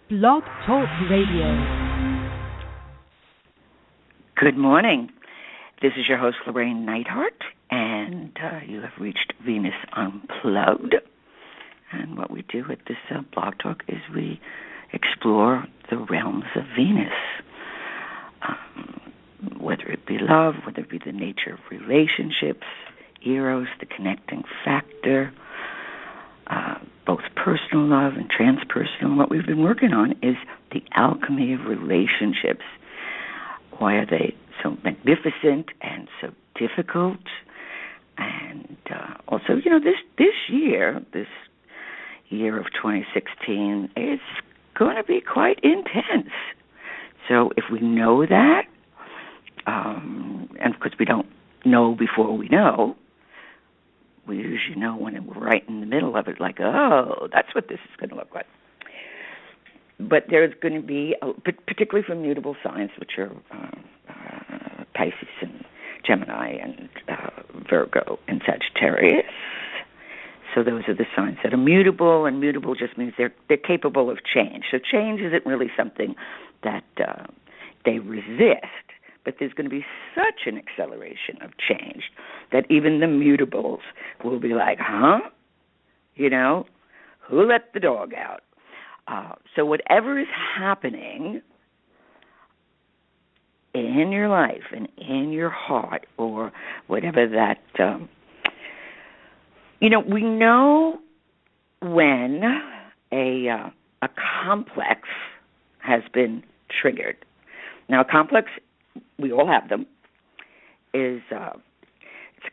Blog Talk Radio. Good morning. This is your host, Llorraine Neithardt, and you have reached Venus Unplugged. And what we do at this Blog Talk is we explore the realms of Venus, whether it be love, whether it be the nature of relationships, eros, the connecting factor, both personal love and transpersonal. What we've been working on is the alchemy of relationships. Why are they so magnificent and so difficult? And also, this year of 2016, is going to be quite intense. So if we know that, and of course we don't know before we know, we usually know when we're right in the middle of it, like, oh, that's what this is going to look like. But there's going to be, particularly for mutable signs, which are Pisces and Gemini and Virgo and Sagittarius. So those are the signs that are mutable, and mutable just means they're capable of change. So change isn't really something that they resist, but there's going to be such an acceleration of change that even the mutables will be like, who let the dog out? So whatever is happening in your life and in your heart, or whatever that, we know when a complex has been triggered. Now, a complex, we all have them, is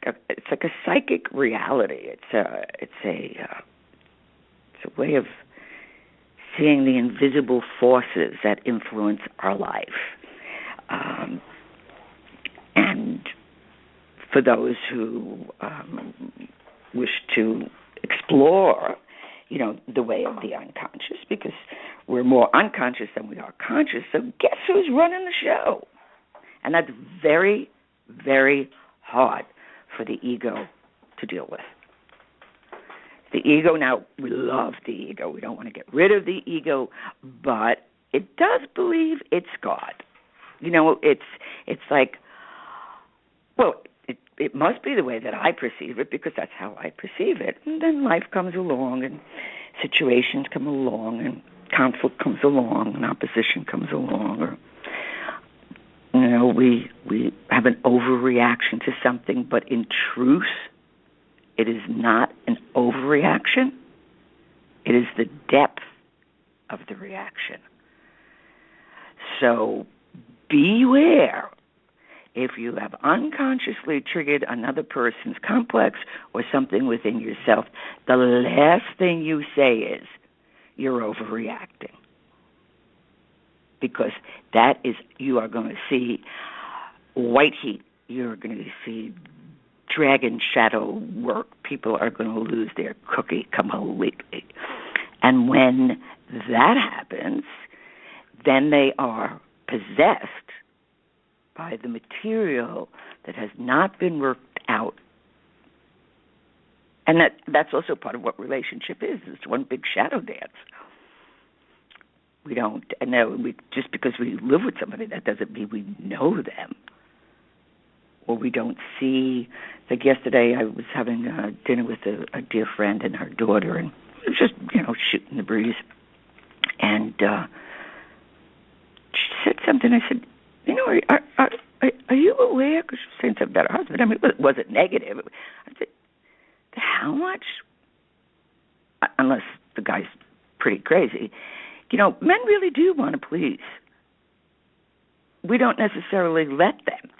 it's like a psychic reality. It's a way of seeing the invisible forces that influence our life. And for those who wish to explore, the way of the unconscious, because we're more unconscious than we are conscious, so guess who's running the show? And that's very, very hard for the ego to deal with. The ego, now, we love the ego. We don't want to get rid of the ego, but it does believe it's God. It's like, well, it must be the way that I perceive it, because that's how I perceive it. And then life comes along, and situations come along, and conflict comes along, and opposition comes along, or we have an overreaction to something, but in truth, it is not an overreaction. It is the depth of the reaction. So beware if you have unconsciously triggered another person's complex or something within yourself. The last thing you say is, you're overreacting. Because that is, you are going to see white heat. You're going to see dragon shadow work. People are going to lose their cookie completely. And when that happens, then they are possessed by the material that has not been worked out. And that's also part of what relationship is. It's one big shadow dance. We don't know, just because we live with somebody, that doesn't mean we know them. Or we don't see, like yesterday I was having dinner with a dear friend and her daughter, and it was just, shooting the breeze. And she said something. I said, are you aware? Because she was saying something about her husband. I mean, it wasn't negative. I said, how much? Unless the guy's pretty crazy. Men really do want to please. We don't necessarily let them.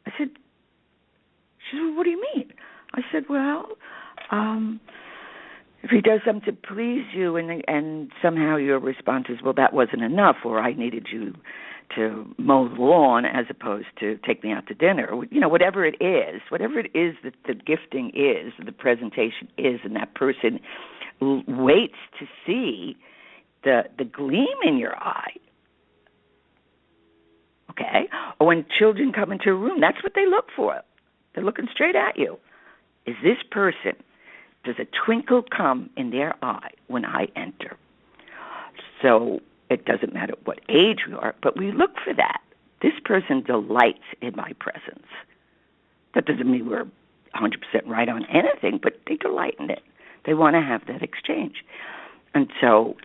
I said, she said, well, what do you mean? I said, well, if he does something to please you and somehow your response is, well, that wasn't enough, or I needed you to mow the lawn as opposed to take me out to dinner, whatever it is that the gifting is, the presentation is, and that person waits to see the gleam in your eye. Okay? Or when children come into a room, that's what they look for. They're looking straight at you. Is this person, does a twinkle come in their eye when I enter? So it doesn't matter what age we are, but we look for that. This person delights in my presence. That doesn't mean we're 100% right on anything, but they delight in it. They want to have that exchange. And so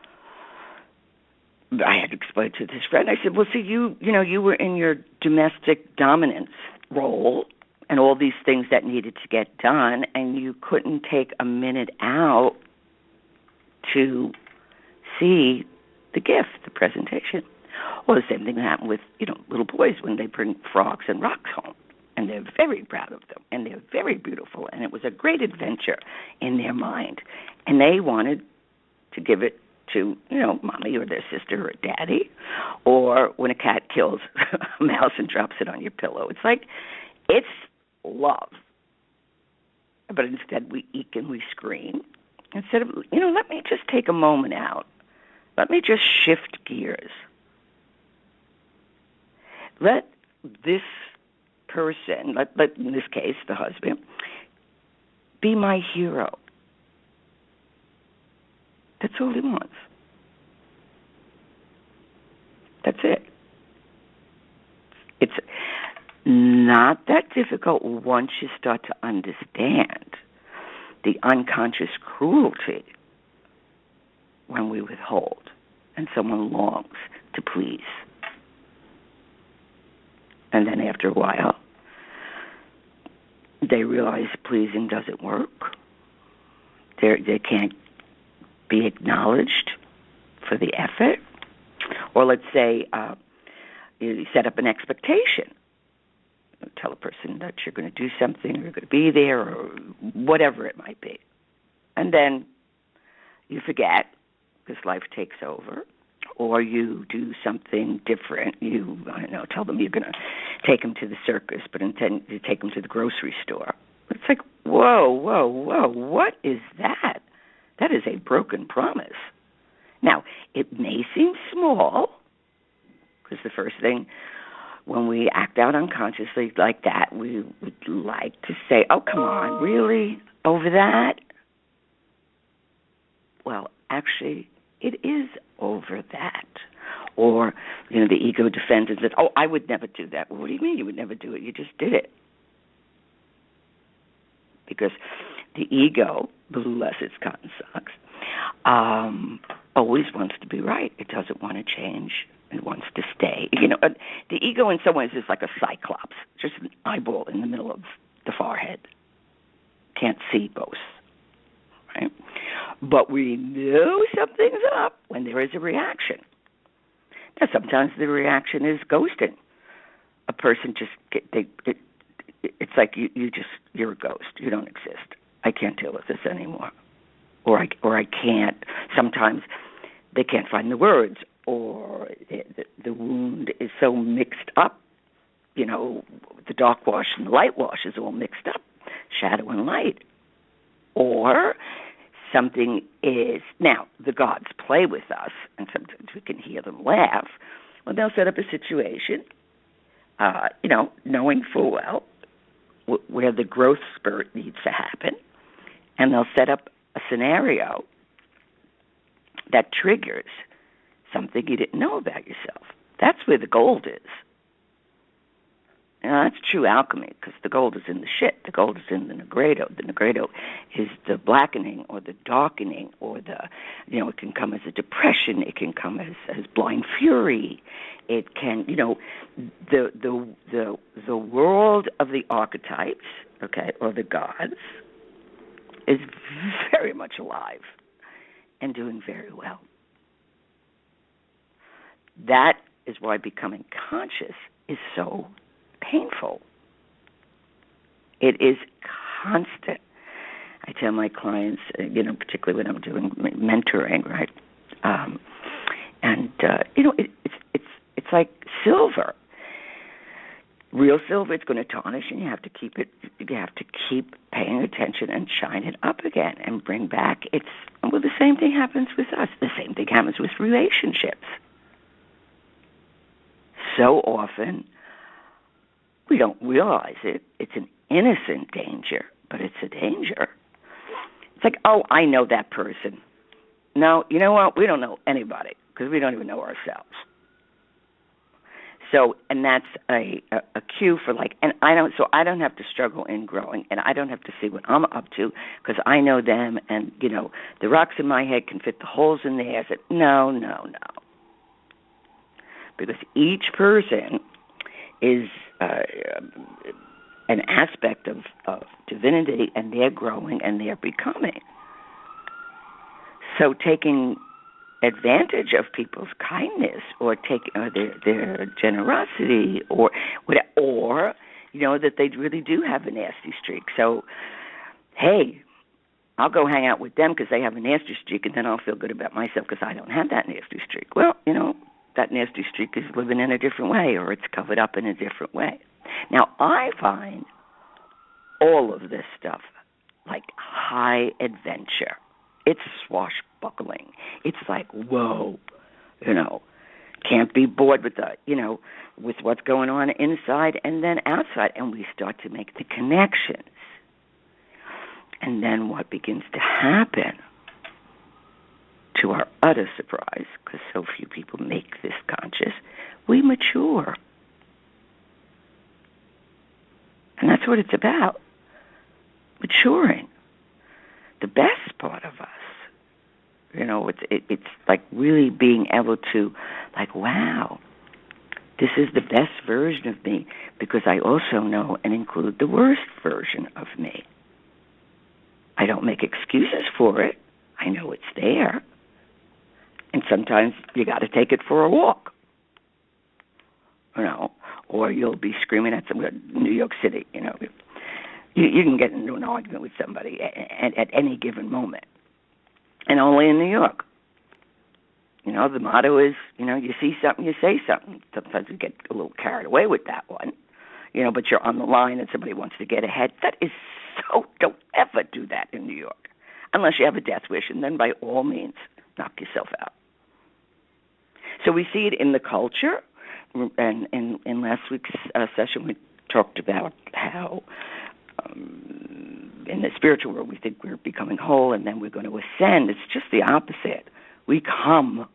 I had to explain to this friend. I said, well, see, you were in your domestic dominance role and all these things that needed to get done, and you couldn't take a minute out to see the gift, the presentation. Well, the same thing happened with, little boys when they bring frogs and rocks home, and they're very proud of them, and they're very beautiful, and it was a great adventure in their mind, and they wanted to give it to, mommy or their sister or daddy, or when a cat kills a mouse and drops it on your pillow. It's like, it's love. But instead we eek and we scream. Instead of, let me just take a moment out. Let me just shift gears. Let this person, let in this case, the husband, be my hero. That's all he wants. That's it. It's not that difficult once you start to understand the unconscious cruelty when we withhold and someone longs to please. And then after a while, they realize pleasing doesn't work. They can't be acknowledged for the effort. Or let's say you set up an expectation. Tell a person that you're going to do something, or you're going to be there, or whatever it might be. And then you forget because life takes over, or you do something different. You, tell them you're going to take them to the circus, but intend to take them to the grocery store. It's like, whoa, what is that? That is a broken promise. Now, it may seem small, because the first thing, when we act out unconsciously like that, we would like to say, oh, come on, really? Over that? Well, actually, it is over that. Or, the ego defends it, oh, I would never do that. Well, what do you mean you would never do it? You just did it. Because the ego, blue its cotton socks, always wants to be right. It doesn't want to change. It wants to stay. The ego in some ways is like a cyclops, just an eyeball in the middle of the forehead. Can't see both, right? But we know something's up when there is a reaction. Now, sometimes the reaction is ghosting. A person it's like you're a ghost. You don't exist. I can't deal with this anymore. Or I can't. Sometimes they can't find the words, or the wound is so mixed up. The dark wash and the light wash is all mixed up, shadow and light. Or something is, now the gods play with us, and sometimes we can hear them laugh. Well, they'll set up a situation, knowing full well where the growth spurt needs to happen, and they'll set up a scenario that triggers something you didn't know about yourself. That's where the gold is. That's true alchemy, because the gold is in the shit. The gold is in the negredo. The negredo is the blackening or the darkening, or it can come as a depression. It can come as blind fury. It can, the world of the archetypes, okay, or the gods, is very much alive and doing very well. That is why becoming conscious is so painful. It is constant. I tell my clients, particularly when I'm doing mentoring, right? It's like silver. Real silver, it's going to tarnish, and you have to keep it. You have to keep paying attention and shine it up again and bring back. The same thing happens with us. The same thing happens with relationships. So often, we don't realize it. It's an innocent danger, but it's a danger. It's like, oh, I know that person. No, you know what? We don't know anybody. because we don't even know ourselves. So, and that's a cue for and I don't have to struggle in growing, and I don't have to see what I'm up to because I know them, and the rocks in my head can fit the holes in theirs. No, because each person is an aspect of divinity, and they're growing and they're becoming. So taking advantage of people's kindness or their generosity or that they really do have a nasty streak. So, hey, I'll go hang out with them because they have a nasty streak, and then I'll feel good about myself because I don't have that nasty streak. Well, that nasty streak is living in a different way, or it's covered up in a different way. Now, I find all of this stuff like high adventure. It's swashbuckling. It's like, whoa, can't be bored with with what's going on inside and then outside. And we start to make the connections. And then what begins to happen, to our utter surprise, because so few people make this conscious, we mature. And that's what it's about, maturing. The best part of us. It's like really being able to, wow, this is the best version of me because I also know and include the worst version of me. I don't make excuses for it. I know it's there. And sometimes you got to take it for a walk, or you'll be screaming at New York City, You can get into an argument with somebody at any given moment, and only in New York. The motto is, you see something, you say something. Sometimes we get a little carried away with that one, but you're on the line and somebody wants to get ahead. That is don't ever do that in New York, unless you have a death wish, and then by all means, knock yourself out. So we see it in the culture, and in last week's session we talked about how in the spiritual world we think we're becoming whole and then we're going to ascend. It's just the opposite. We come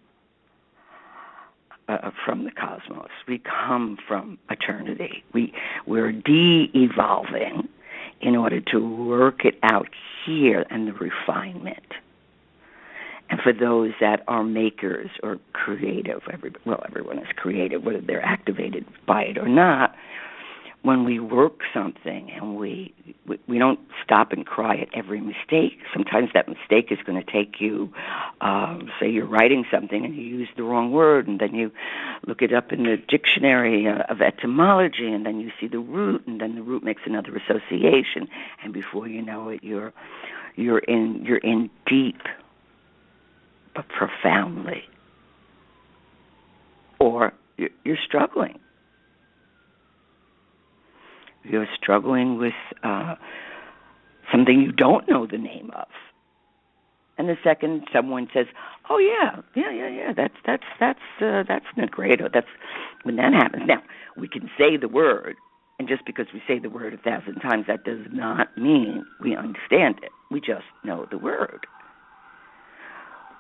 from the cosmos. We come from eternity. We're de-evolving in order to work it out here and the refinement. And for those that are makers or creative, everyone is creative, whether they're activated by it or not. When we work something and we don't stop and cry at every mistake. Sometimes that mistake is going to take you, say you're writing something and you use the wrong word, and then you look it up in the dictionary of etymology, and then you see the root, and then the root makes another association, and before you know it, you're in deep, but profoundly, or you're struggling. You're struggling with something you don't know the name of, and the second someone says, "Oh yeah, that's not great," or that's when that happens. Now we can say the word, and just because we say the word 1,000 times, that does not mean we understand it. We just know the word.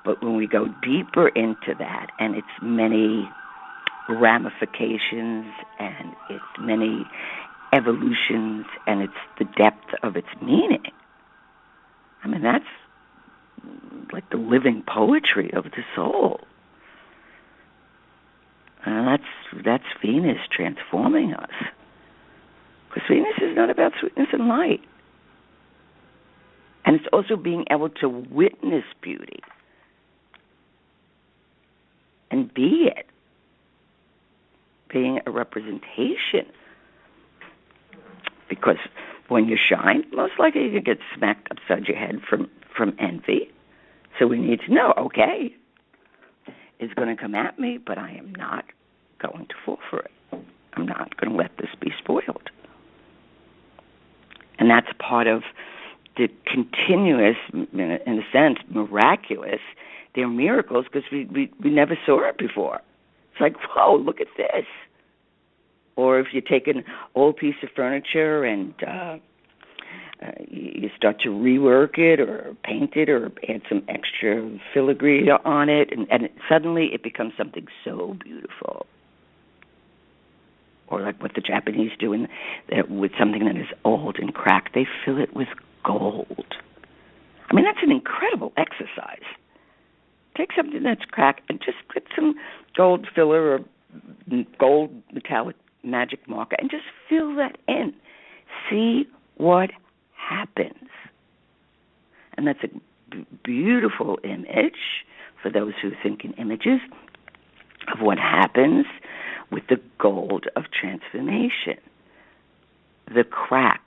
But when we go deeper into that, and it's many ramifications, and it's many evolutions, and it's the depth of its meaning. I mean, that's like the living poetry of the soul. That's Venus transforming us. Because Venus is not about sweetness and light. And it's also being able to witness beauty and be it, being a representation. Because when you shine, most likely you get smacked upside your head from envy. So we need to know, okay, it's going to come at me, but I am not going to fall for it. I'm not going to let this be spoiled. And that's part of the continuous, in a sense, miraculous. They're miracles because we never saw it before. It's like, whoa, look at this. Or if you take an old piece of furniture and You start to rework it or paint it or add some extra filigree on it, and suddenly it becomes something so beautiful. Or like what the Japanese do with something that is old and cracked, they fill it with gold. I mean, that's an incredible exercise. Take something that's cracked and just get some gold filler or gold metallic magic marker and just fill that in. See what happens. And that's a beautiful image for those who think in images of what happens with the gold of transformation. The crack.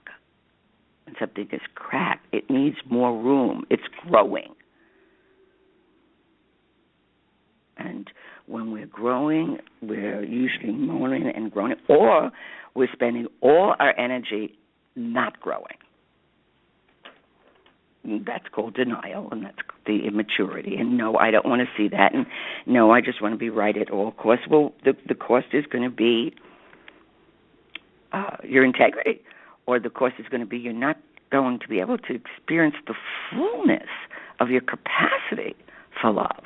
When something is cracked, it needs more room. It's growing. And when we're growing, we're usually moaning and groaning, or we're spending all our energy not growing. And that's called denial, and that's the immaturity. And no, I don't want to see that. And no, I just want to be right at all costs. Well, the cost is going to be your integrity, or the cost is going to be you're not going to be able to experience the fullness of your capacity for love.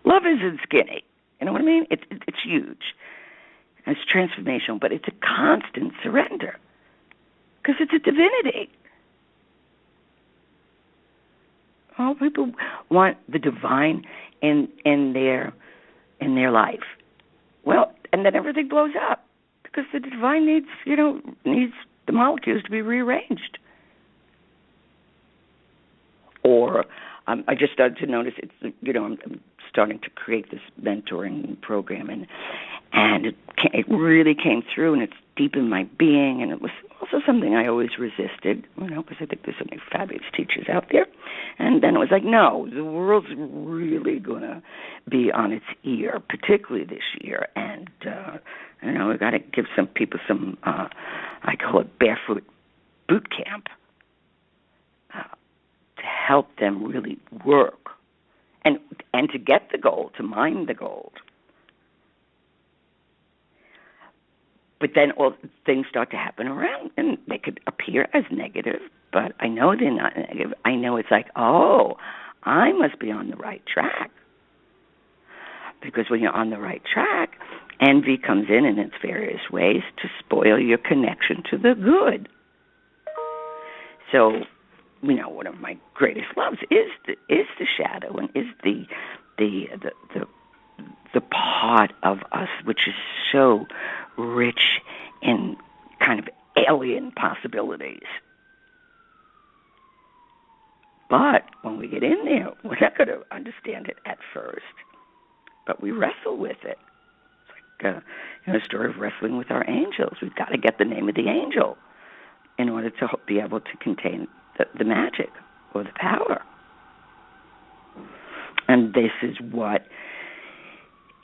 Love isn't skinny. You know what I mean? It's huge. It's transformational, but it's a constant surrender because it's a divinity. All people want the divine in their life. Well, and then everything blows up because the divine needs the molecules to be rearranged. Or I just started to notice I'm starting to create this mentoring program, and it really came through, and it's deep in my being, and it was also something I always resisted, because I think there's so many fabulous teachers out there. And then it was like, no, the world's really going to be on its ear, particularly this year, and we've got to give some people some, I call it barefoot boot camp, to help them really work and to get the gold, to mine the gold. But then all things start to happen around, and they could appear as negative, but I know they're not negative. I know it's like, oh, I must be on the right track. Because when you're on the right track, envy comes in its various ways to spoil your connection to the good. So, one of my greatest loves is the shadow, and is the part of us which is so rich in kind of alien possibilities. But when we get in there, we're not going to understand it at first, but we wrestle with it. It's like a story of wrestling with our angels. We've got to get the name of the angel in order to be able to contain the magic or the power. And this is what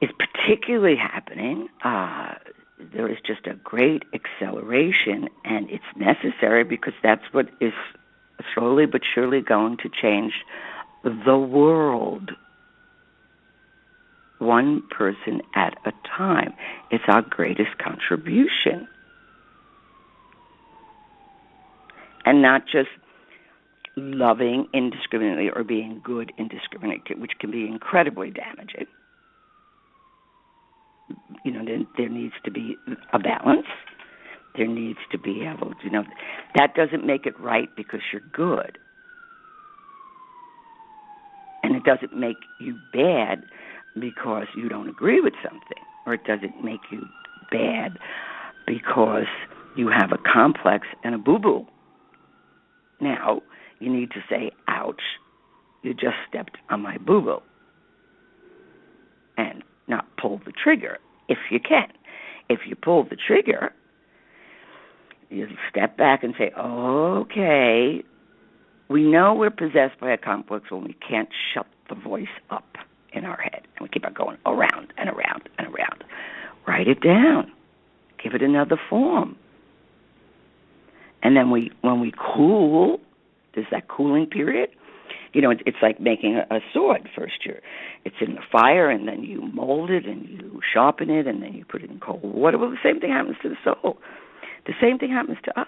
is particularly happening. There is just a great acceleration, and it's necessary because that's what is slowly but surely going to change the world. One person at a time. It's our greatest contribution. And not just loving indiscriminately or being good indiscriminately, which can be incredibly damaging. There needs to be a balance. There needs to be able to, that doesn't make it right because you're good. And it doesn't make you bad because you don't agree with something. Or it doesn't make you bad because you have a complex and a boo-boo. Now, you need to say, ouch, you just stepped on my boo-boo. And not pull the trigger, if you can. If you pull the trigger, you step back and say, okay, we know we're possessed by a complex when we can't shut the voice up in our head. And we keep on going around and around and around. Write it down. Give it another form. And then when we cool, there's that cooling period. It's like making a sword. First, it's in the fire, and then you mold it, and you sharpen it, and then you put it in cold water. Well, the same thing happens to the soul. the same thing happens to us.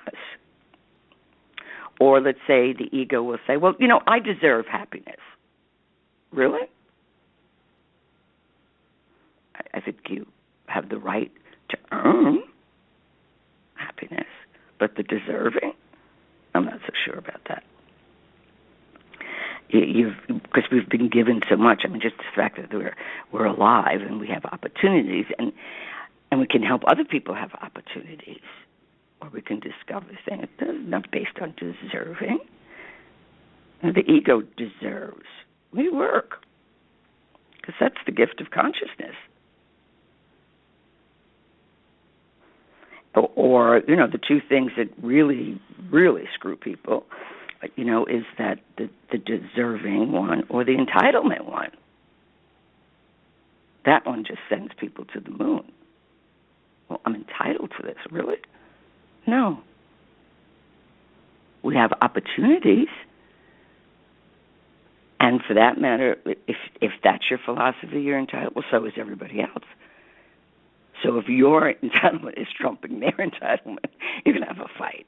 Or let's say the ego will say, well, I deserve happiness. Really? I think you have the right to earn happiness, but the deserving, I'm not so sure about that. Because we've been given so much. I mean, just the fact that we're alive and we have opportunities, and we can help other people have opportunities, or we can discover things that are not based on deserving. The ego deserves. We work, because that's the gift of consciousness. Or the two things that really, really screw people, is that the deserving one or the entitlement one. That one just sends people to the moon. Well, I'm entitled to this, really? No. We have opportunities, and for that matter, if that's your philosophy, you're entitled, well, so is everybody else. So if your entitlement is trumping their entitlement, you're going to have a fight.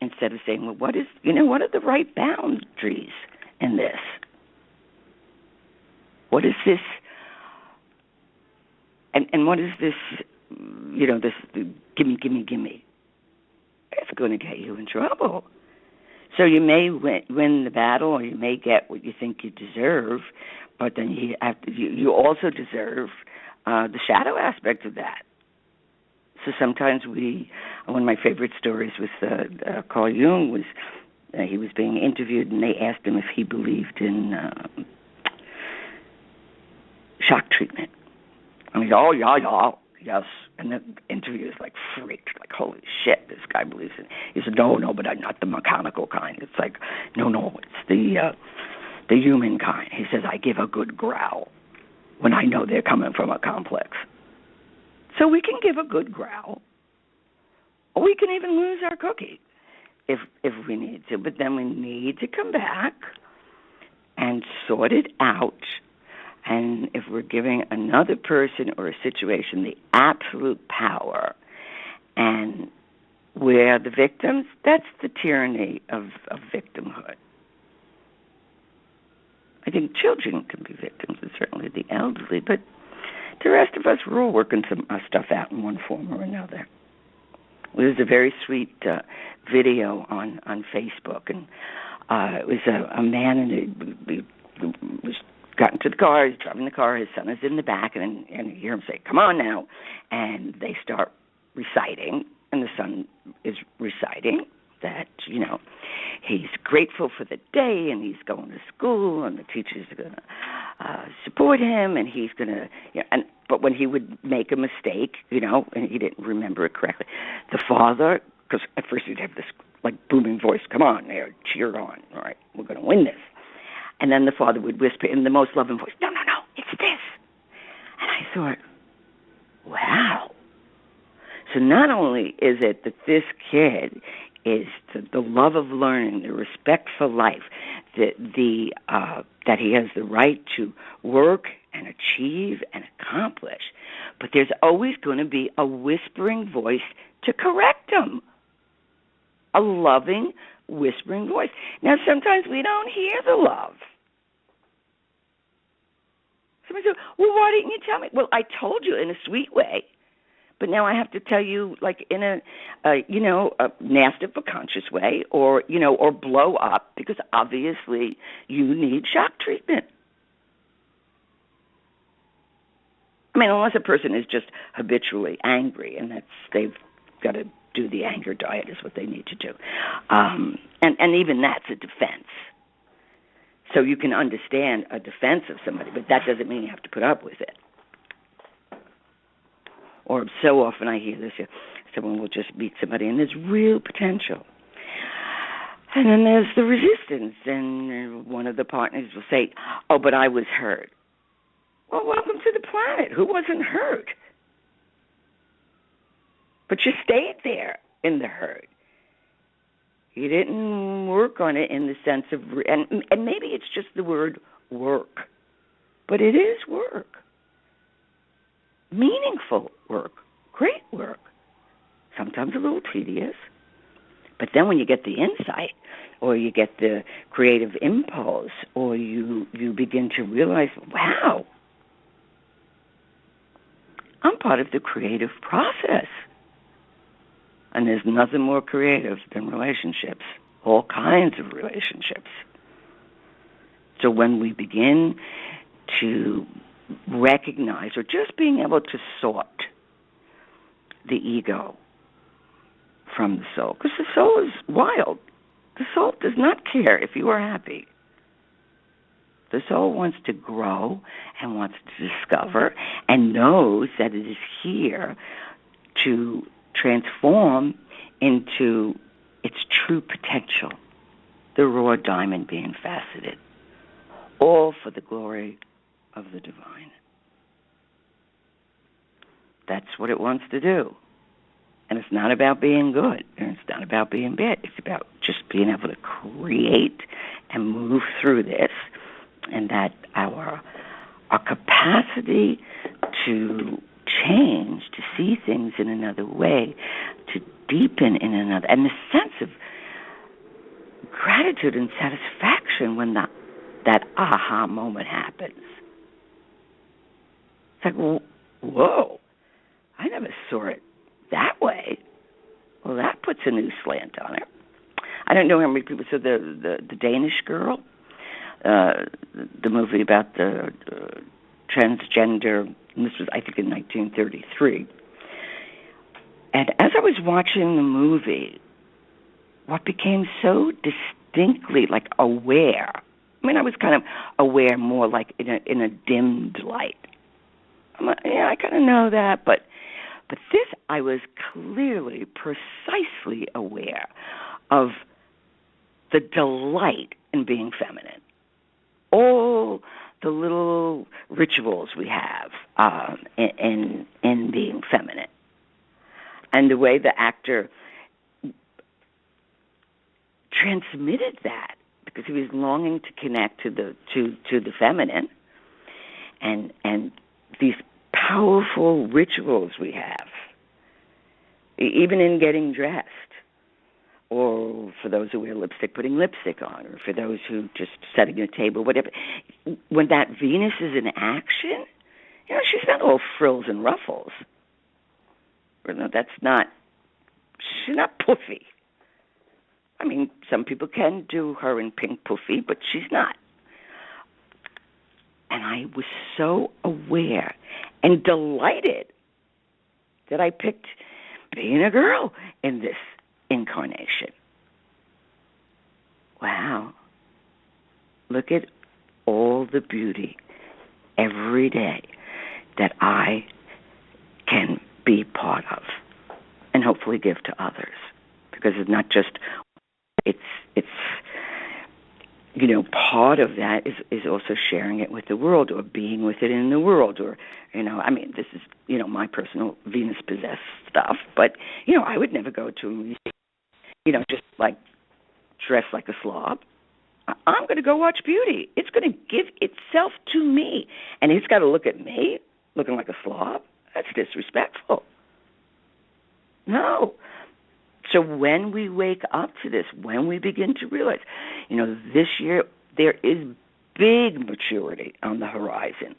Instead of saying, well, what are the right boundaries in this? What is this? And what is this, this gimme. It's going to get you in trouble. So you may win the battle, or you may get what you think you deserve, but then you also deserve the shadow aspect of that. So sometimes one of my favorite stories with Carl Jung was he was being interviewed, and they asked him if he believed in shock treatment. And he said, oh, yeah, yes. And the interviewer's like freaked, like, holy shit, this guy believes in it. He said, no, but I'm not the mechanical kind. It's like, no, it's the human kind. He says, I give a good growl when I know they're coming from a complex. So we can give a good growl, or we can even lose our cookie if we need to. But then we need to come back and sort it out. And if we're giving another person or a situation the absolute power, and we're the victims, that's the tyranny of victimhood. I think children can be victims, and certainly the elderly, but the rest of us, we're all working some stuff out in one form or another. There's a very sweet video on Facebook, and it was a man, and he was got into the car, he's driving the car, his son is in the back, and you hear him say, come on now, and they start reciting, and the son is reciting that, he's grateful for the day, and he's going to school, and the teachers are going to support him, and he's going to, but when he would make a mistake, and he didn't remember it correctly, the father, because at first he'd have this, like, booming voice, come on there, cheer on, all right, we're going to win this. And then the father would whisper in the most loving voice, no, it's this. And I thought, wow. So not only is it that this kid is the love of learning, the respect for life, that he has the right to work and achieve and accomplish, but there's always going to be a whispering voice to correct him, a loving, whispering voice. Now, sometimes we don't hear the love. Somebody said, well, why didn't you tell me? Well, I told you in a sweet way, but now I have to tell you, like, in a nasty but conscious way, or blow up, because obviously you need shock treatment. I mean, unless a person is just habitually angry, and they've got to do the anger diet is what they need to do. And even that's a defense. So you can understand a defense of somebody, but that doesn't mean you have to put up with it. Or so often I hear this, someone will just meet somebody and there's real potential. And then there's the resistance, and one of the partners will say, oh, but I was hurt. Well, welcome to the planet. Who wasn't hurt? But you stayed there in the hurt. You didn't work on it in the sense of, and maybe it's just the word work, but it is work. Meaningful work, great work. sometimes a little tedious. But then when you get the insight, or you get the creative impulse, or you begin to realize, wow, I'm part of the creative process. And there's nothing more creative than relationships, all kinds of relationships. So when we begin to recognize, or just being able to sort the ego from the soul, because the soul is wild. The soul does not care if you are happy. The soul wants to grow and wants to discover and knows that it is here to transform into its true potential, the raw diamond being faceted, all for the glory of the divine. That's what it wants to do. And it's not about being good, and it's not about being bad. It's about just being able to create and move through this, and that our capacity to change, to see things in another way, to deepen in another, and the sense of gratitude and satisfaction when that aha moment happens. It's like, whoa, I never saw it that way. Well, that puts a new slant on it. I don't know how many people saw the Danish girl, the movie about the transgender, and this was, I think, in 1933. And as I was watching the movie, what became so distinctly, like, aware, I mean, I was kind of aware more like in a dimmed light. I'm like, yeah, I kind of know that, but this, I was clearly, precisely aware of the delight in being feminine. All the little rituals we have in being feminine. And the way the actor transmitted that, because he was longing to connect to the feminine, and these powerful rituals we have, even in getting dressed, or for those who wear lipstick, putting lipstick on, or for those who just setting a table, whatever. When that Venus is in action, she's not all frills and ruffles. She's not puffy. I mean, some people can do her in pink puffy, but she's not. And I was so aware and delighted that I picked being a girl in this incarnation. Wow. Look at all the beauty every day that I can be part of and hopefully give to others. Because it's not just, it's part of that is also sharing it with the world, or being with it in the world, or, I mean, this is, my personal Venus-possessed stuff, but, I would never go to a museum, just like dress like a slob. I'm going to go watch beauty. It's going to give itself to me. And it's got to look at me looking like a slob? That's disrespectful. No. So when we wake up to this, when we begin to realize, this year there is big maturity on the horizon.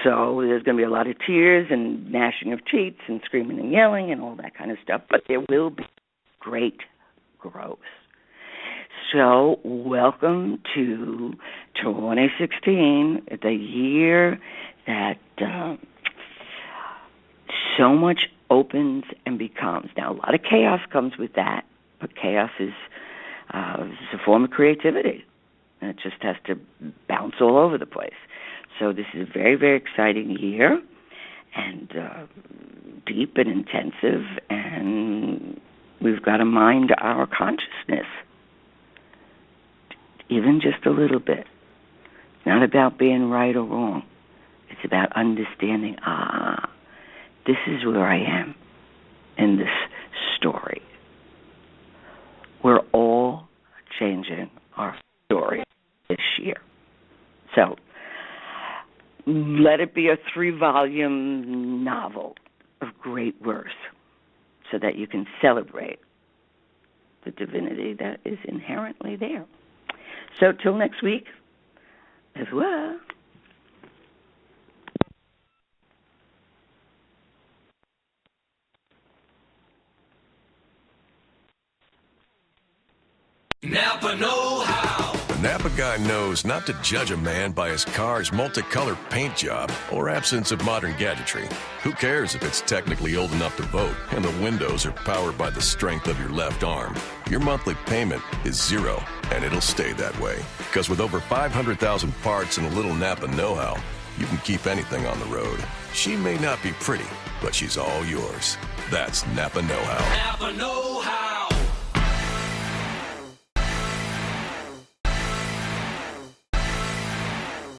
So there's going to be a lot of tears and gnashing of teeth and screaming and yelling and all that kind of stuff, but there will be great growth. So welcome to 2016, the year that so much opens and becomes. Now, a lot of chaos comes with that, but chaos is a form of creativity, and it just has to bounce all over the place. So this is a very, very exciting year, and deep and intensive, and we've got to mind our consciousness, even just a little bit. It's not about being right or wrong. It's about understanding, this is where I am in this story. We're all changing our story this year. So let it be a 3-volume novel of great worth so that you can celebrate the divinity that is inherently there. So till next week, au revoir. Napa know-how. The Napa guy knows not to judge a man by his car's multicolored paint job or absence of modern gadgetry. Who cares if it's technically old enough to vote and the windows are powered by the strength of your left arm? Your monthly payment is zero, and it'll stay that way. Because with over 500,000 parts and a little Napa know-how, you can keep anything on the road. She may not be pretty, but she's all yours. That's Napa know-how. Napa know-how.